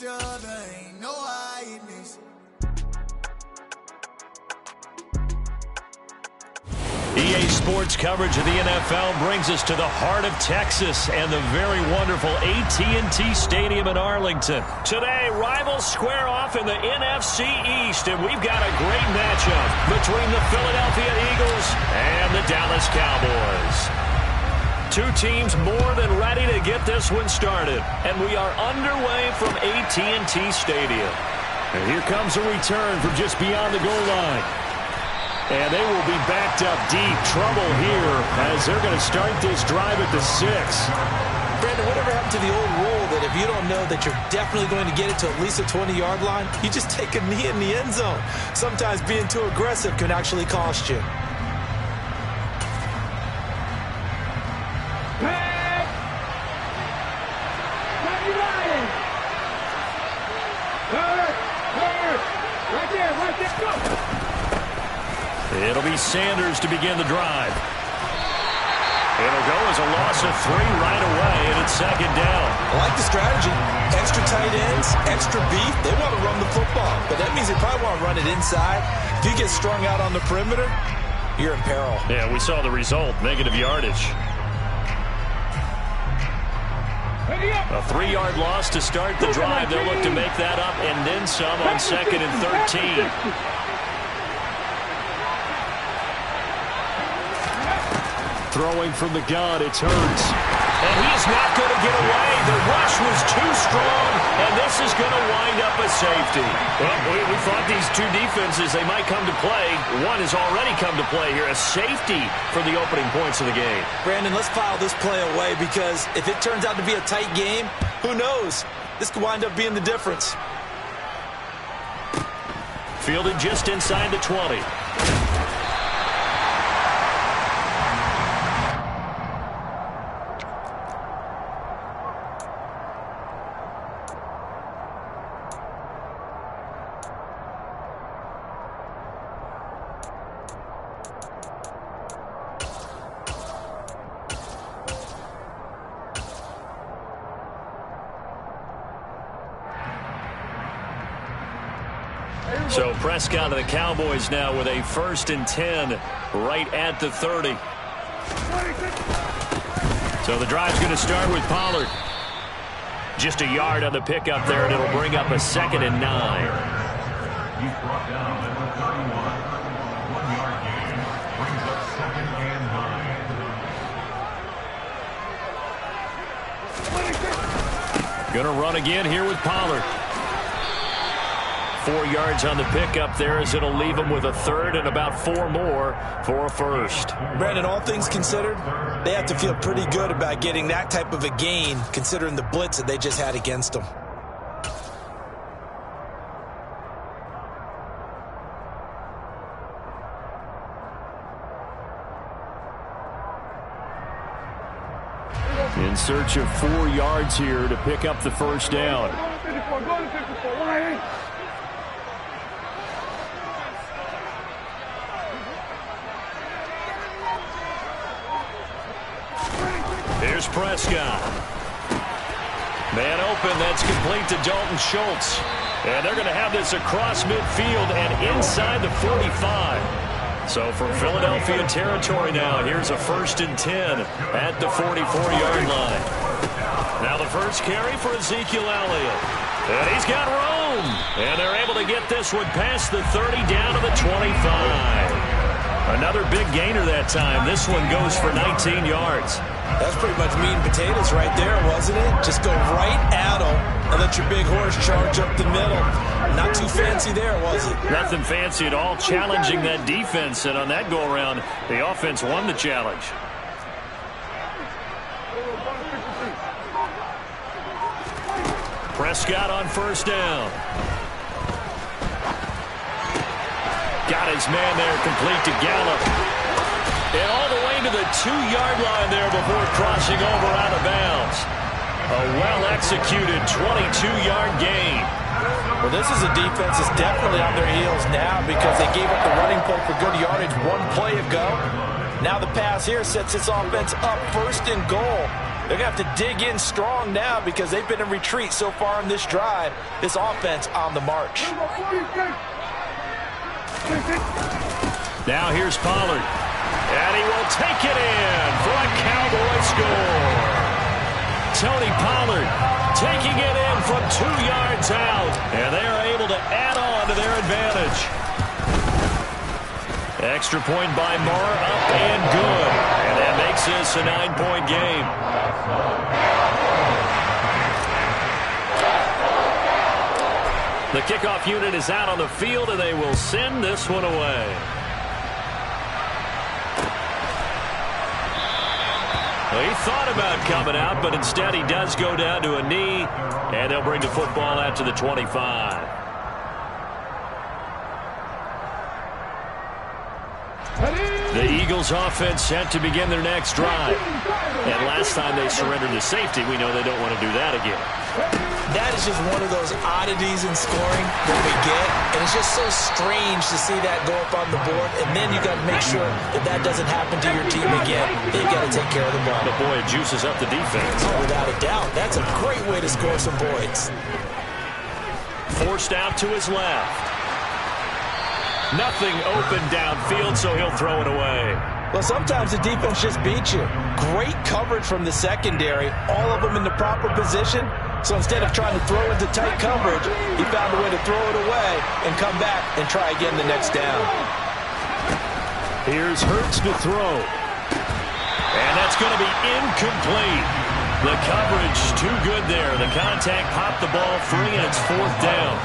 other, ain't no hiding this. EA Sports coverage of the NFL brings us to the heart of Texas and the very wonderful AT&T Stadium in Arlington. Today, rivals square off in the NFC East, and we've got a great matchup between the Philadelphia Eagles and the Dallas Cowboys. Two teams more than ready to get this one started, and we are underway from AT&T Stadium. And here comes a return from just beyond the goal line. And they will be backed up deep. Trouble here as they're going to start this drive at the 6. Brandon, whatever happened to the old rule that if you don't know that you're definitely going to get it to at least a 20-yard line, you just take a knee in the end zone. Sometimes being too aggressive can actually cost you. It'll be Sanders to begin the drive. It'll go as a loss of 3 right away, and it's second down. I like the strategy. Extra tight ends, extra beef. They want to run the football, but that means they probably want to run it inside. If you get strung out on the perimeter, you're in peril. Yeah, we saw the result, negative yardage. A 3-yard loss to start the drive. They'll look to make that up and then some on 2nd and 13. Throwing from the gun, it's Hurts. And he's not going to get away. The rush was too strong, and this is going to wind up a safety. Well, we thought these two defenses, they might come to play. One has already come to play here, a safety for the opening points of the game. Brandon, let's file this play away because if it turns out to be a tight game, who knows? This could wind up being the difference. Fielded just inside the 20. So Prescott of the Cowboys now with a 1st and 10 right at the 30. So the drive's going to start with Pollard. Just a yard on the pickup there, and it'll bring up a 2nd and 9. He's brought down at the 31. 1-yard gain brings up 2nd and 9. Going to run again here with Pollard. 4 yards on the pickup there as it'll leave them with a 3rd and about 4 more for a 1st. Brandon, all things considered, they have to feel pretty good about getting that type of a gain considering the blitz that they just had against them. In search of 4 yards here to pick up the 1st down. Here's Prescott. Man open, that's complete to Dalton Schultz. And they're going to have this across midfield and inside the 45. So from Philadelphia territory now, here's a 1st and 10 at the 44-yard line. Now the first carry for Ezekiel Elliott. And he's got room. And they're able to get this one past the 30 down to the 25. Another big gainer that time. This one goes for 19 yards. That's pretty much meat and potatoes right there, wasn't it? Just go right at them and let your big horse charge up the middle. Not too fancy there, was it? Nothing fancy at all, challenging that defense. And on that go-around, the offense won the challenge. Prescott on 1st down. Got his man there, complete to Gallup. And all the way to the 2-yard line there before crossing over out of bounds. A well-executed 22-yard gain. Well, this is a defense that's definitely on their heels now because they gave up the running play for good yardage 1 play ago. Now the pass here sets this offense up 1st and goal. They're going to have to dig in strong now because they've been in retreat so far in this drive. This offense on the march. Now here's Pollard. And he will take it in for a Cowboy score. Tony Pollard taking it in from 2 yards out. And they are able to add on to their advantage. Extra point by Moore, up and good. And that makes this a 9-point game. The kickoff unit is out on the field, and they will send this one away. Well, he thought about coming out, but instead he does go down to a knee, and they'll bring the football out to the 25. The Eagles offense set to begin their next drive. And last time they surrendered to safety, we know they don't want to do that again. That is just one of those oddities in scoring that we get. And it's just so strange to see that go up on the board. And then you got to make sure that that doesn't happen to your team again. They've got to take care of the ball. But boy, it juices up the defense. Oh, without a doubt. That's a great way to score some points. Forced out to his left. Nothing open downfield, so he'll throw it away. Well, sometimes the defense just beats you. Great coverage from the secondary, all of them in the proper position. So instead of trying to throw into tight coverage, he found a way to throw it away and come back and try again the next down. Here's Hurts to throw. And that's going to be incomplete. The coverage too good there. The contact popped the ball free, and it's 4th down.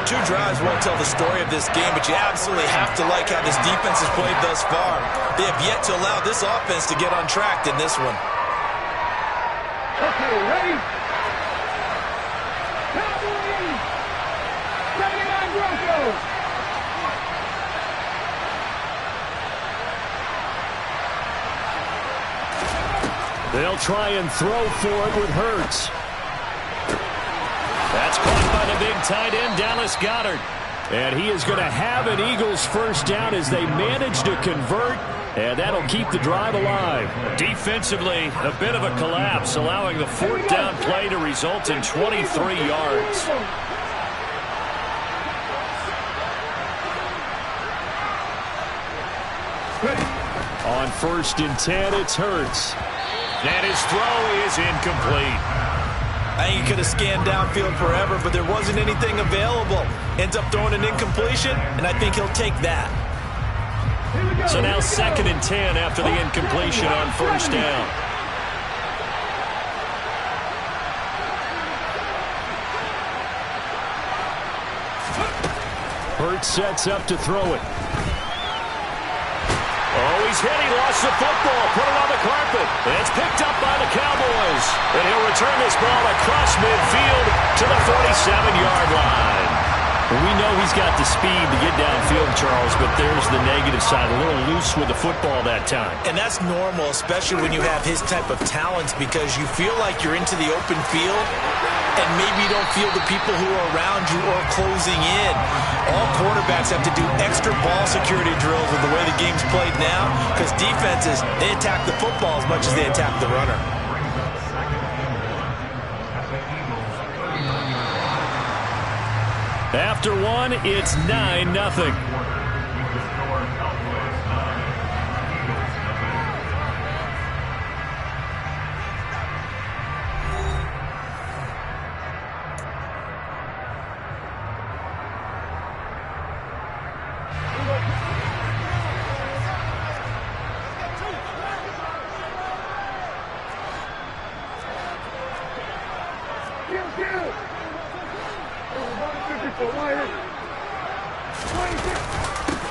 2 drives won't tell the story of this game, but you absolutely have to like how this defense has played thus far. They have yet to allow this offense to get untracked in this one. Okay, ready? Cowboys! 79 Broncos! They'll try and throw for it with Hurts. That's caught by the big tight end, Dallas Goedert. And he is going to have an Eagles first down as they manage to convert, and that'll keep the drive alive. Defensively, a bit of a collapse, allowing the 4th down play to result in 23 yards. On 1st and 10, it's Hurts. And his throw is incomplete. I think he could have scanned downfield forever, but there wasn't anything available. Ends up throwing an incompletion, and I think he'll take that. So now 2nd and 10 after the incompletion on 1st down. Hurts sets up to throw it. Oh, he's hit. He lost the football. Put it on the carpet. And it's picked up by the Cowboys. And he'll return this ball across midfield to the 47-yard line. We know he's got the speed to get downfield, Charles, but there's the negative side. A little loose with the football that time. And that's normal, especially when you have his type of talents, because you feel like you're into the open field, and maybe you don't feel the people who are around you or closing in. All quarterbacks have to do extra ball security drills with the way the game's played now, because defenses, they attack the football as much as they attack the runner. After one, it's 9-0.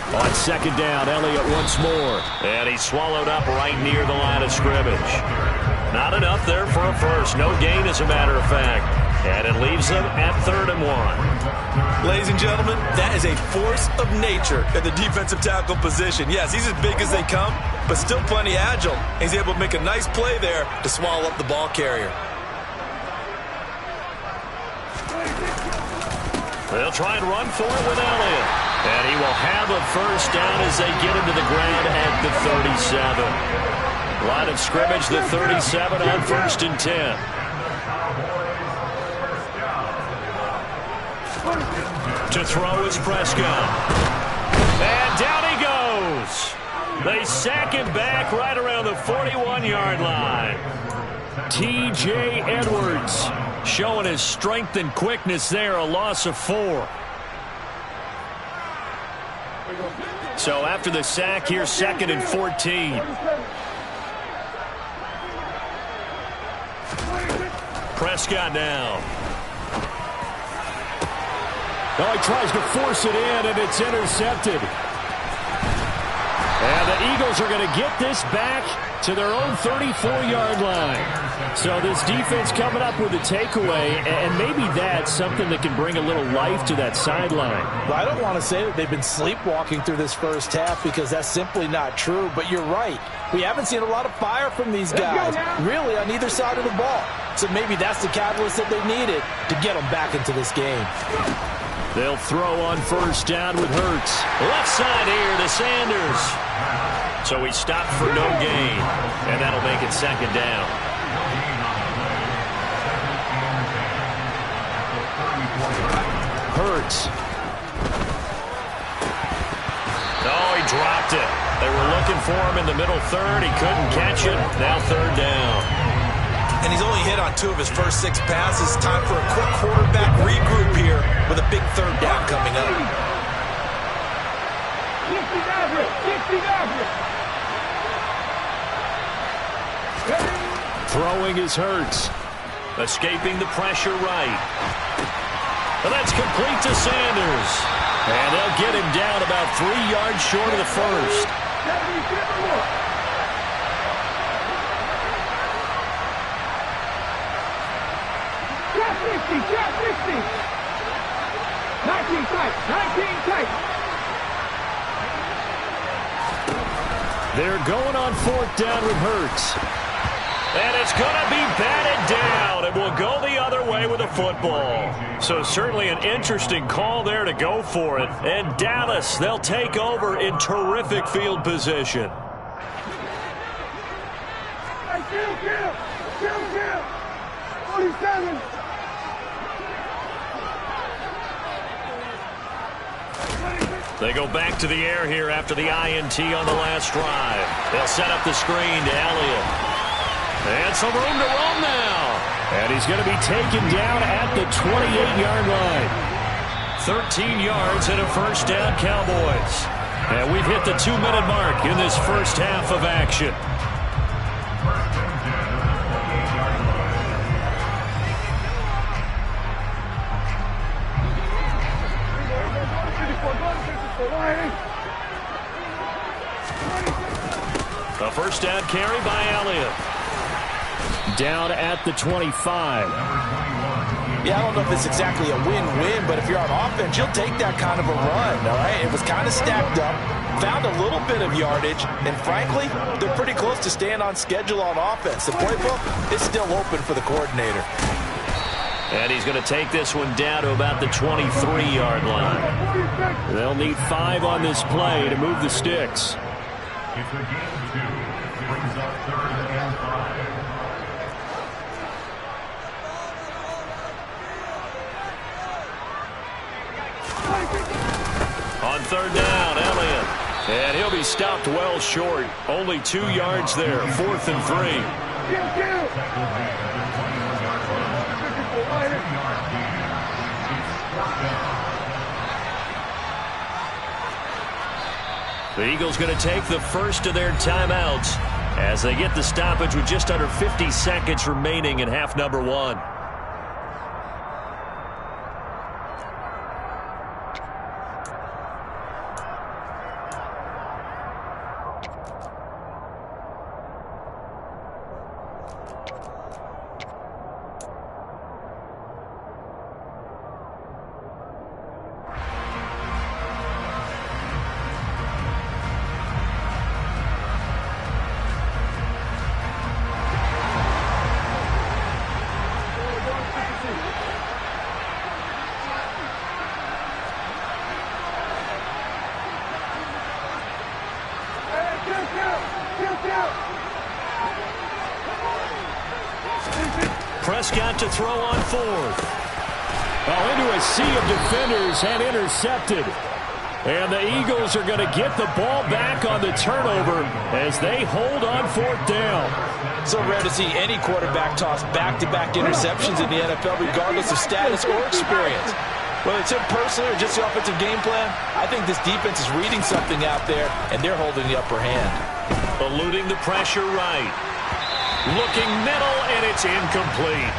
On 2nd down, Elliott once more. And he's swallowed up right near the line of scrimmage. Not enough there for a first. No gain, as a matter of fact. And it leaves them at 3rd and 1. Ladies and gentlemen, that is a force of nature at the defensive tackle position. Yes, he's as big as they come, but still plenty agile. He's able to make a nice play there to swallow up the ball carrier. They'll try and run for it with Elliott. And he will have a first down as they get him to the ground at the 37. Line of scrimmage, the 37 on 1st and 10. To throw is Prescott. And down he goes. They sack him back right around the 41-yard line. T.J. Edwards showing his strength and quickness there, a loss of 4. So after the sack, here's 2nd and 14. Prescott now. Oh, he tries to force it in, and it's intercepted. And the Eagles are going to get this back to their own 34-yard line. So this defense coming up with a takeaway, and maybe that's something that can bring a little life to that sideline. Well, I don't want to say that they've been sleepwalking through this first half because that's simply not true, but you're right. We haven't seen a lot of fire from these guys, really, on either side of the ball. So maybe that's the catalyst that they needed to get them back into this game. They'll throw on 1st down with Hurts. Left side here to Sanders. So he stopped for no gain, and that'll make it 2nd down. Hurts. Oh, he dropped it. They were looking for him in the middle third. He couldn't catch it. Now 3rd down. And he's only hit on 2 of his first 6 passes. Time for a quick quarterback regroup here with a big 3rd down coming up. Throwing is Hurts. Escaping the pressure right. And that's complete to Sanders. And they'll get him down about 3 yards short of the first. Drop 60. 19 tight. 19 tight. They're going on 4th down with Hurts. And it's going to be batted down. It will go the other way with the football. So certainly an interesting call there to go for it. And Dallas, they'll take over in terrific field position. Kill. 47. They go back to the air here after the INT on the last drive. They'll set up the screen to Elliott. And some room to roam now. And he's going to be taken down at the 28-yard line. 13 yards and a 1st down, Cowboys. And we've hit the 2-minute mark in this first half of action. A 1st down carry by Elliott. Down at the 25. Yeah, I don't know if it's exactly a win-win, but if you're on offense, you'll take that kind of a run, all right? It was kind of stacked up, found a little bit of yardage, and frankly, they're pretty close to staying on schedule on offense. The playbook is still open for the coordinator. And he's going to take this one down to about the 23-yard line. They'll need 5 on this play to move the sticks. It's a game 2. Brings up 3rd and 5. On 3rd down, Elliott. And he'll be stopped well short. Only 2 yards there. 4th and 3. The Eagles going to take the first of their timeouts as they get the stoppage with just under 50 seconds remaining in half number 1. Prescott to throw on fourth. Well, into a sea of defenders and intercepted. And the Eagles are going to get the ball back on the turnover as they hold on fourth down. So rare to see any quarterback toss back-to-back interceptions in the NFL, regardless of status or experience. Whether it's him personally or just the offensive game plan, I think this defense is reading something out there, and they're holding the upper hand. Eluding the pressure right. Looking middle, and it's incomplete.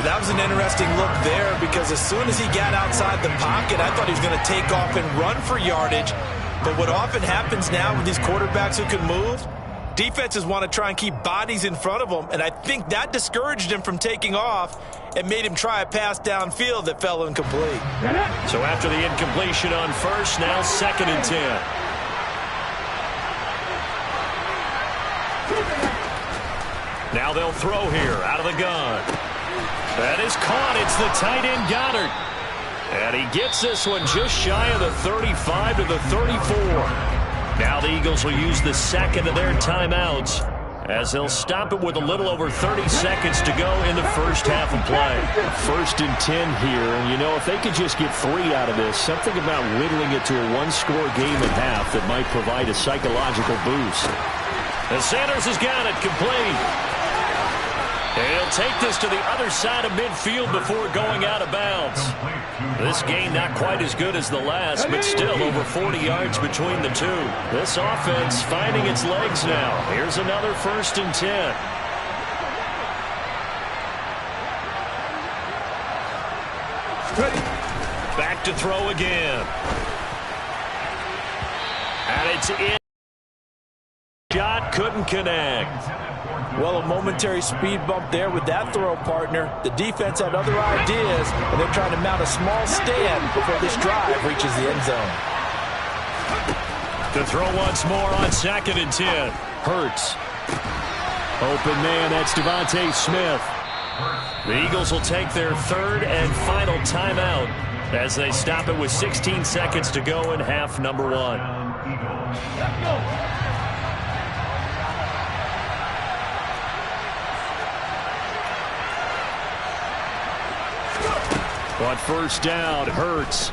That was an interesting look there because as soon as he got outside the pocket, I thought he was going to take off and run for yardage. But what often happens now with these quarterbacks who can move, defenses want to try and keep bodies in front of them, and I think that discouraged him from taking off and made him try a pass downfield that fell incomplete. So after the incompletion on first, now 2nd and 10. Now they'll throw here out of the gun. That is caught. It's the tight end Goddard. And he gets this one just shy of the 35 to the 34. Now the Eagles will use the second of their timeouts as they'll stop it with a little over 30 seconds to go in the first half of play. 1st and 10 here. And, you know, if they could just get 3 out of this, something about whittling it to a one-score game at half that might provide a psychological boost. And Sanders has got it complete. He'll take this to the other side of midfield before going out of bounds. This game not quite as good as the last, but still over 40 yards between the two. This offense finding its legs now. Here's another 1st and 10. Back to throw again. And it's in. Shot couldn't connect. Well, a momentary speed bump there with that throw, partner. The defense had other ideas, and they're trying to mount a small stand before this drive reaches the end zone. To throw once more on 2nd and 10. Hurts. Open man, that's Devontae Smith. The Eagles will take their 3rd and final timeout as they stop it with 16 seconds to go in half number 1. Let's go. On 1st down, Hurts.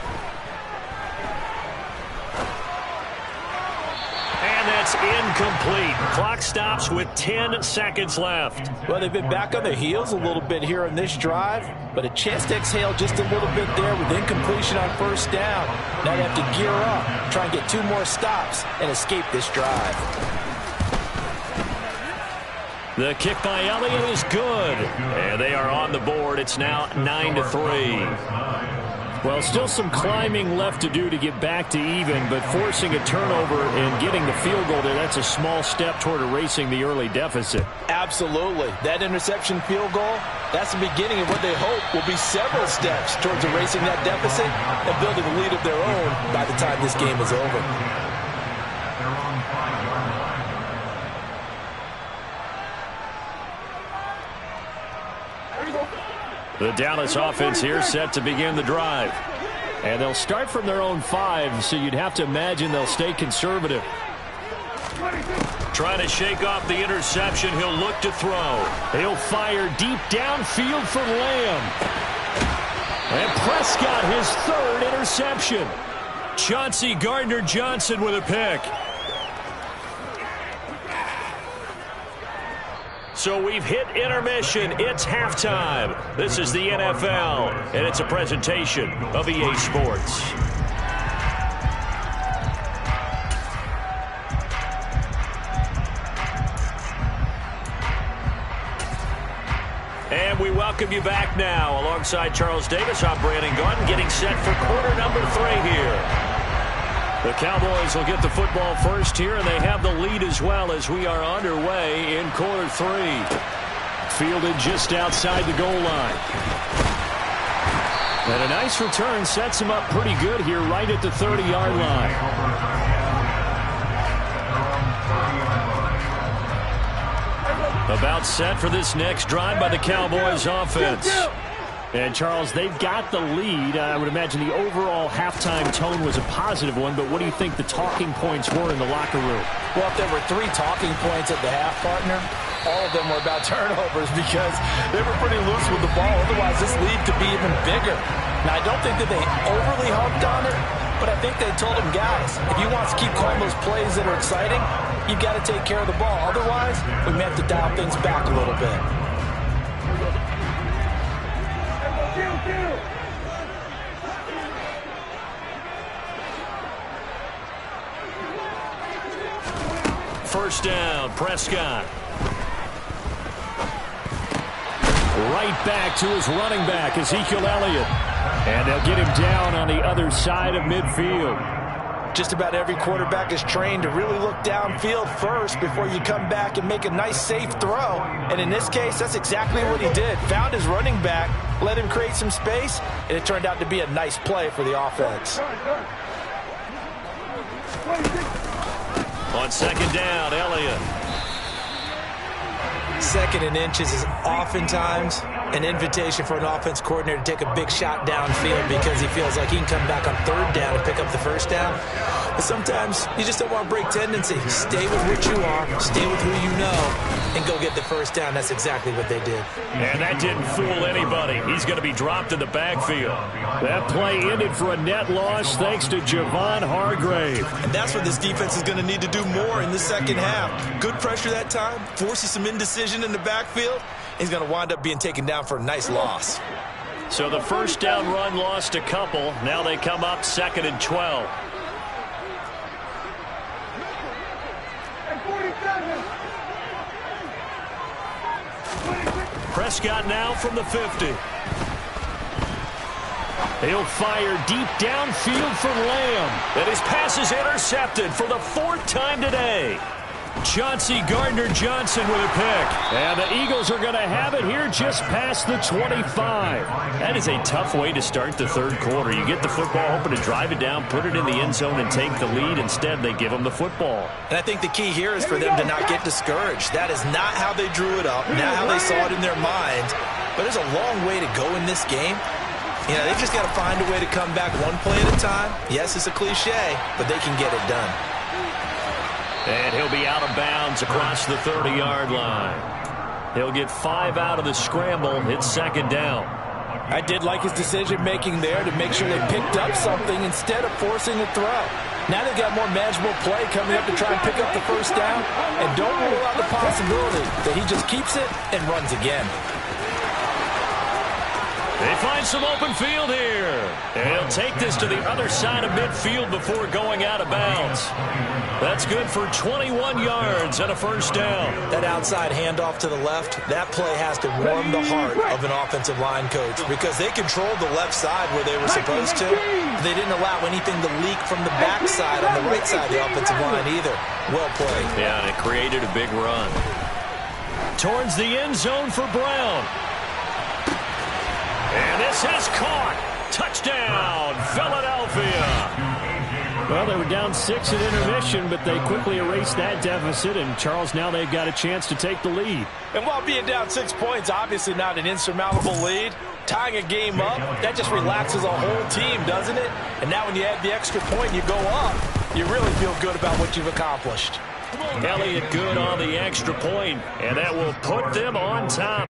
And that's incomplete. Clock stops with 10 seconds left. Well, they've been back on their heels a little bit here on this drive, but a chance to exhale just a little bit there with incompletion on 1st down. Now they have to gear up, try and get 2 more stops, and escape this drive. The kick by Elliott is good. And they are on the board. It's now 9-3. Well, still some climbing left to do to get back to even, but forcing a turnover and getting the field goal there, that's a small step toward erasing the early deficit. Absolutely. That interception field goal, that's the beginning of what they hope will be several steps towards erasing that deficit and building a lead of their own by the time this game is over. The Dallas offense here set to begin the drive. And they'll start from their own 5, so you'd have to imagine they'll stay conservative. Trying to shake off the interception. He'll look to throw. He'll fire deep downfield for Lamb. And Prescott, his 3rd interception. Chauncey Gardner-Johnson with a pick. So we've hit intermission. It's halftime. This is the NFL, and it's a presentation of EA Sports. And we welcome you back now. Alongside Charles Davis, I'm Brandon Gaudin, getting set for quarter number 3 here. The Cowboys will get the football first here, and they have the lead as well as we are underway in quarter 3. Fielded just outside the goal line. And a nice return sets him up pretty good here right at the 30-yard line. About set for this next drive by the Cowboys offense. And, Charles, they've got the lead. I would imagine the overall halftime tone was a positive one, but what do you think the talking points were in the locker room? Well, if there were 3 talking points at the half, partner, all of them were about turnovers because they were pretty loose with the ball. Otherwise, this lead could be even bigger. Now, I don't think that they overly harped on it, but I think they told them, guys, if you want to keep calling those plays that are exciting, you've got to take care of the ball. Otherwise, we may have to dial things back a little bit. First down, Prescott. Right back to his running back, Ezekiel Elliott. And they'll get him down on the other side of midfield. Just about every quarterback is trained to really look downfield first before you come back and make a nice, safe throw. And in this case, that's exactly what he did. Found his running back, let him create some space, and it turned out to be a nice play for the offense. On second down, Elliott. Second and inches is oftentimes an invitation for an offense coordinator to take a big shot downfield because he feels like he can come back on third down and pick up the first down. But sometimes you just don't want to break tendency. Stay with what you are, stay with who you know, and go get the first down. That's exactly what they did. And that didn't fool anybody. He's going to be dropped in the backfield. That play ended for a net loss thanks to Javon Hargrave. And that's what this defense is going to need to do more in the second half. Good pressure that time, forces some indecision in the backfield. He's going to wind up being taken down for a nice loss. So the first down run lost a couple. Now they come up 2nd and 12. Prescott now from the 50. He'll fire deep downfield for Lamb. And his pass is intercepted for the 4th time today. Chauncey Gardner-Johnson with a pick. And the Eagles are going to have it here just past the 25. That is a tough way to start the third quarter. You get the football, hoping to drive it down, put it in the end zone, and take the lead. Instead, they give them the football. And I think the key here is for them to not get discouraged. That is not how they drew it up, not how they saw it in their minds. But there's a long way to go in this game. You know, they've just got to find a way to come back one play at a time. Yes, it's a cliche, but they can get it done. And he'll be out of bounds across the 30-yard line. He'll get 5 out of the scramble. It's 2nd down. I did like his decision-making there to make sure they picked up something instead of forcing a throw. Now they've got more manageable play coming up to try and pick up the first down. And don't rule out the possibility that he just keeps it and runs again. They find some open field here. And he'll take this to the other side of midfield before going out of bounds. That's good for 21 yards and a first down. That outside handoff to the left, that play has to warm the heart of an offensive line coach because they controlled the left side where they were supposed to. They didn't allow anything to leak from the backside on the right side of the offensive line either. Well played. Yeah, and it created a big run. Towards the end zone for Brown. And this is caught. Touchdown, Philadelphia. Well, they were down 6 at intermission, but they quickly erased that deficit. And, Charles, now they've got a chance to take the lead. And while being down 6 points, obviously not an insurmountable lead, tying a game up, that just relaxes a whole team, doesn't it? And now when you add the extra point, you go up, you really feel good about what you've accomplished. Elliott good on the extra point, and that will put them on top.